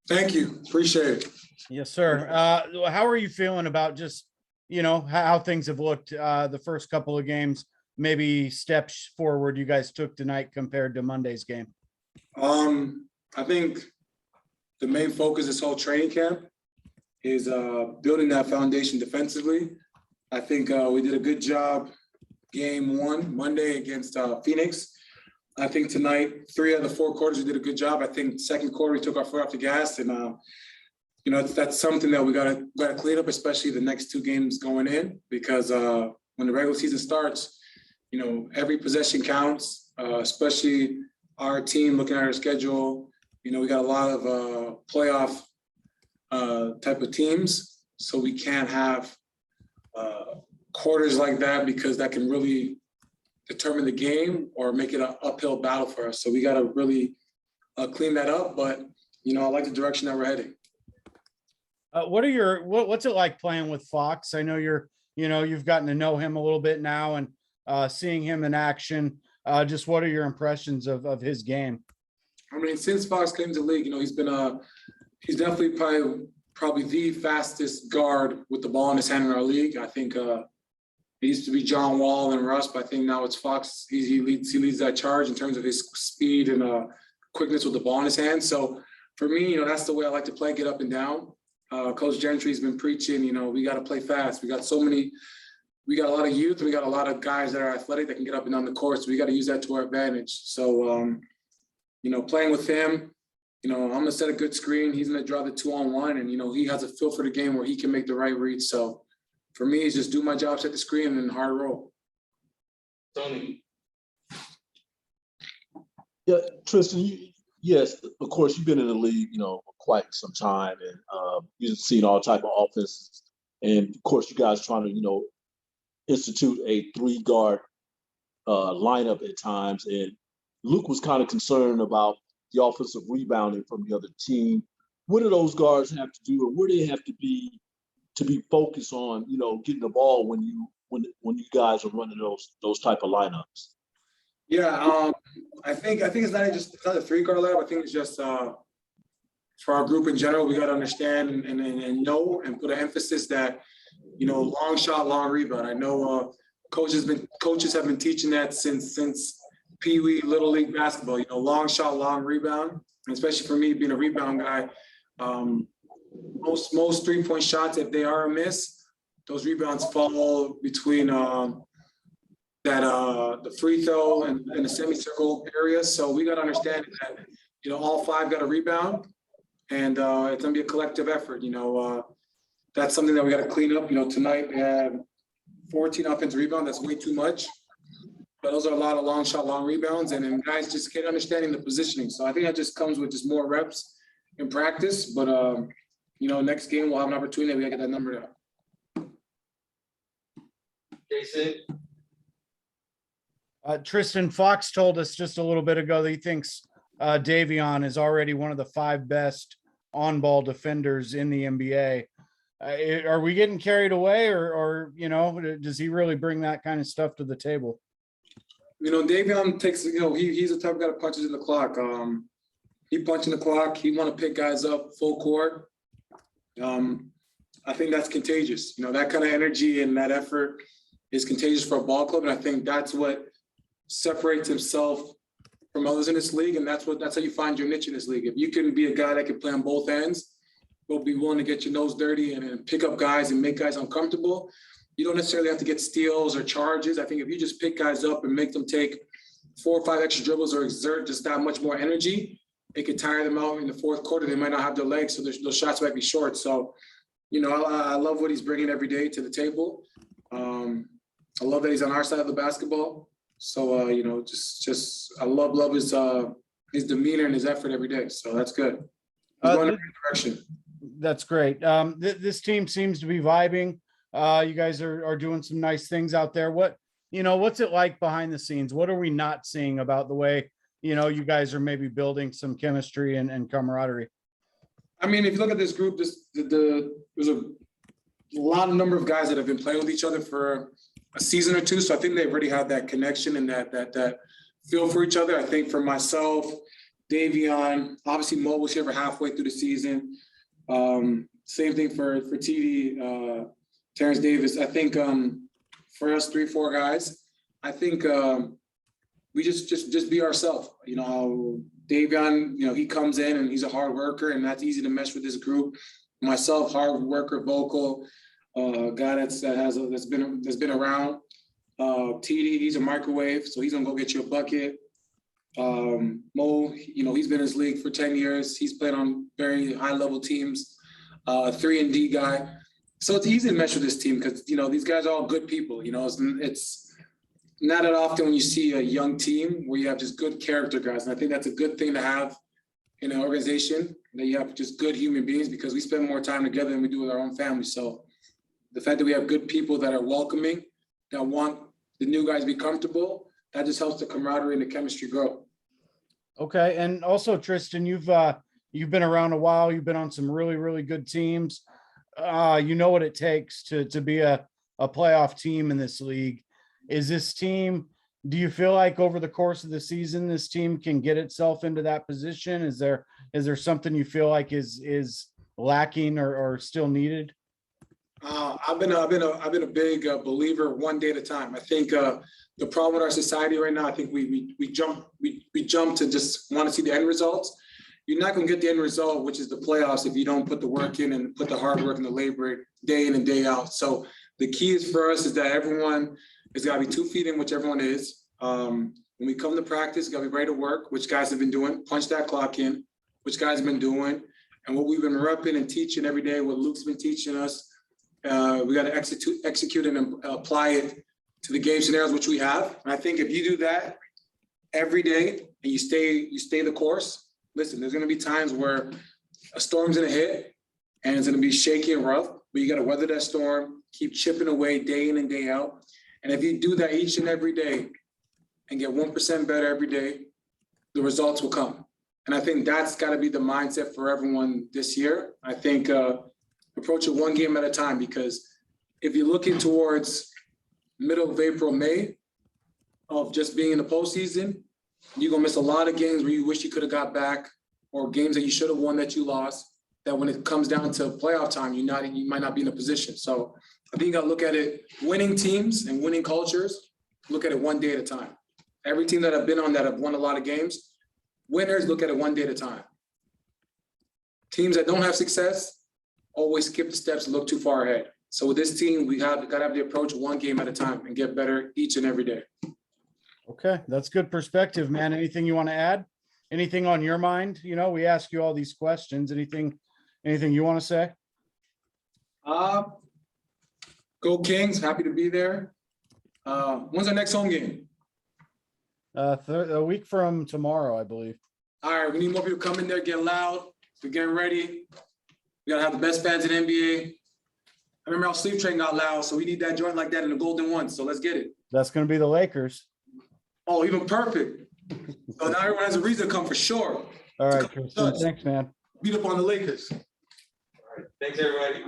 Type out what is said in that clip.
Thank you. Appreciate it. Yes, sir. How are you feeling about just, how things have looked the first couple of games, maybe steps forward you guys took tonight compared to Monday's game? I think the main focus this whole training camp is building that foundation defensively. I think we did a good job game one, Monday against Phoenix. I think tonight, 3 out of the 4 quarters, we did a good job. I think second quarter, we took our foot off the gas, and that's something that we gotta clean up, especially the next 2 games going in, because when the regular season starts, every possession counts, especially our team looking at our schedule. We got a lot of playoff type of teams, so we can't have quarters like that, because that can really determine the game or make it an uphill battle for us. So we got to really clean that up. But I like the direction that we're heading. What's it like playing with Fox? I know you've gotten to know him a little bit now, and seeing him in action. Just what are your impressions of his game? I mean, since Fox came to the league, he's definitely probably the fastest guard with the ball in his hand in our league. I think it used to be John Wall and Russ, but I think now it's Fox. He leads that charge in terms of his speed and quickness with the ball in his hand. So for me, that's the way I like to play, get up and down. Coach Gentry's been preaching, we got to play fast. We got a lot of youth, and we got a lot of guys that are athletic that can get up and down the court. So we got to use that to our advantage. So, playing with him, I'm going to set a good screen. He's going to draw the 2-on-1, and, he has a feel for the game where he can make the right read. So for me, it's just do my job, set the screen, and then hard roll. Tony. Yeah, Tristan, yes, of course, you've been in the league, for quite some time, and you've seen all type of offenses. And of course, you guys trying to, institute a 3-guard lineup at times. And Luke was kind of concerned about the offensive rebounding from the other team. What do those guards have to do, or where do they have to be focused on, getting the ball when you guys are running those type of lineups? Yeah, I think it's not a 3-guard lineup. I think it's just for our group in general, we got to understand and know and put an emphasis that long shot, long rebound. I know coaches have been teaching that since Pee Wee Little League basketball. Long shot, long rebound, and especially for me being a rebound guy. Most 3-point shots, if they are a miss, those rebounds fall between the free throw and the semicircle area. So we got to understand that all 5 got a rebound, and it's gonna be a collective effort. That's something that we got to clean up. Tonight we had 14 offensive rebounds. That's way too much. But those are a lot of long shot, long rebounds, and then guys just can't understanding the positioning. So I think that just comes with just more reps in practice. But next game we'll have an opportunity. We gotta get that number down. Jason. Tristan, Fox told us just a little bit ago that he thinks Davion is already one of the 5 best on-ball defenders in the NBA. Are we getting carried away, or does he really bring that kind of stuff to the table? Davion takes, he's the type of guy that punches in the clock. He punches in the clock. He want to pick guys up full court. I think that's contagious. That kind of energy and that effort is contagious for a ball club. And I think that's what separates himself from others in this league. And that's how you find your niche in this league. If you can be a guy that can play on both ends, but be willing to get your nose dirty and pick up guys and make guys uncomfortable, you don't necessarily have to get steals or charges. I think if you just pick guys up and make them take 4 or 5 extra dribbles or exert just that much more energy, it could tire them out in the fourth quarter. They might not have their legs, so those shots might be short. So, I love what he's bringing every day to the table. I love that he's on our side of the basketball. So, I love his demeanor and his effort every day. So that's good. He's going in the right direction. That's great. This team seems to be vibing. You guys are doing some nice things out there. What's it like behind the scenes? What are we not seeing about the way, you guys are maybe building some chemistry and camaraderie? I mean, if you look at this group, there's a number of guys that have been playing with each other for a season or 2. So I think they've already had that connection and that feel for each other. I think for myself, Davion, obviously Mo was here for halfway through the season. Same thing for TD, Terrence Davis. I think for us 3-4 guys, I think we just be ourselves. You know, Davion, you know, he comes in and he's a hard worker, and that's easy to mesh with this group. Myself, hard worker, vocal, guy that's been around. TD, he's a microwave, so he's gonna go get you a bucket. Mo, you know, he's been in this league for 10 years. He's played on very high level teams. 3-and-D guy. So it's easy to mesh with this team because, you know, these guys are all good people. You know, it's not that often when you see a young team where you have just good character guys. And I think that's a good thing to have in an organization, that you have just good human beings, because we spend more time together than we do with our own family. So the fact that we have good people that are welcoming, that want the new guys to be comfortable, that just helps the camaraderie and the chemistry grow. Okay, and also Tristan, you've been around a while. You've been on some really, really good teams. You know what it takes to be a playoff team in this league. Is this team, do you feel like over the course of the season, this team can get itself into that position? Is there something you feel like is lacking or still needed? I've been a big believer one day at a time. I think the problem with our society right now, I think we jump to just want to see the end results. You're not going to get the end result, which is the playoffs, if you don't put the work in and put the hard work and the labor day in and day out. So the key is for us is that everyone has got to be 2 feet in, which everyone is. When we come to practice, got to be ready to work, which guys have been doing, punch that clock in, which guys have been doing, and what we've been repping and teaching every day, what Luke's been teaching us. We got to execute and apply it to the game scenarios, which we have. And I think if you do that every day and you stay the course, listen, there's going to be times where a storm's going to hit and it's going to be shaky and rough, but you got to weather that storm, keep chipping away day in and day out. And if you do that each and every day and get 1% better every day, the results will come. And I think that's got to be the mindset for everyone this year. I think approach it one game at a time, because if you're looking towards middle of April, May of just being in the postseason, you're going to miss a lot of games where you wish you could have got back, or games that you should have won that you lost, that when it comes down to playoff time, you might not be in a position. So I think you got to look at it, winning teams and winning cultures, look at it one day at a time. Every team that I've been on that have won a lot of games, winners look at it one day at a time. Teams that don't have success always skip the steps and look too far ahead. So with this team, we got to have the approach one game at a time and get better each and every day. Okay, that's good perspective, man. Anything you want to add? Anything on your mind? You know, we ask you all these questions. Anything you want to say? Go Kings, happy to be there. When's our next home game? A week from tomorrow, I believe. All right, we need more people come in there, get loud. We're getting ready. We gotta have the best fans in the NBA. I remember our sleep train got loud, so we need that joint like that in the Golden One. So let's get it. That's going to be the Lakers. Oh, even perfect. So now everyone has a reason to come for sure. All right, Tristan. Thanks, man. Beat up on the Lakers. All right. Thanks, everybody.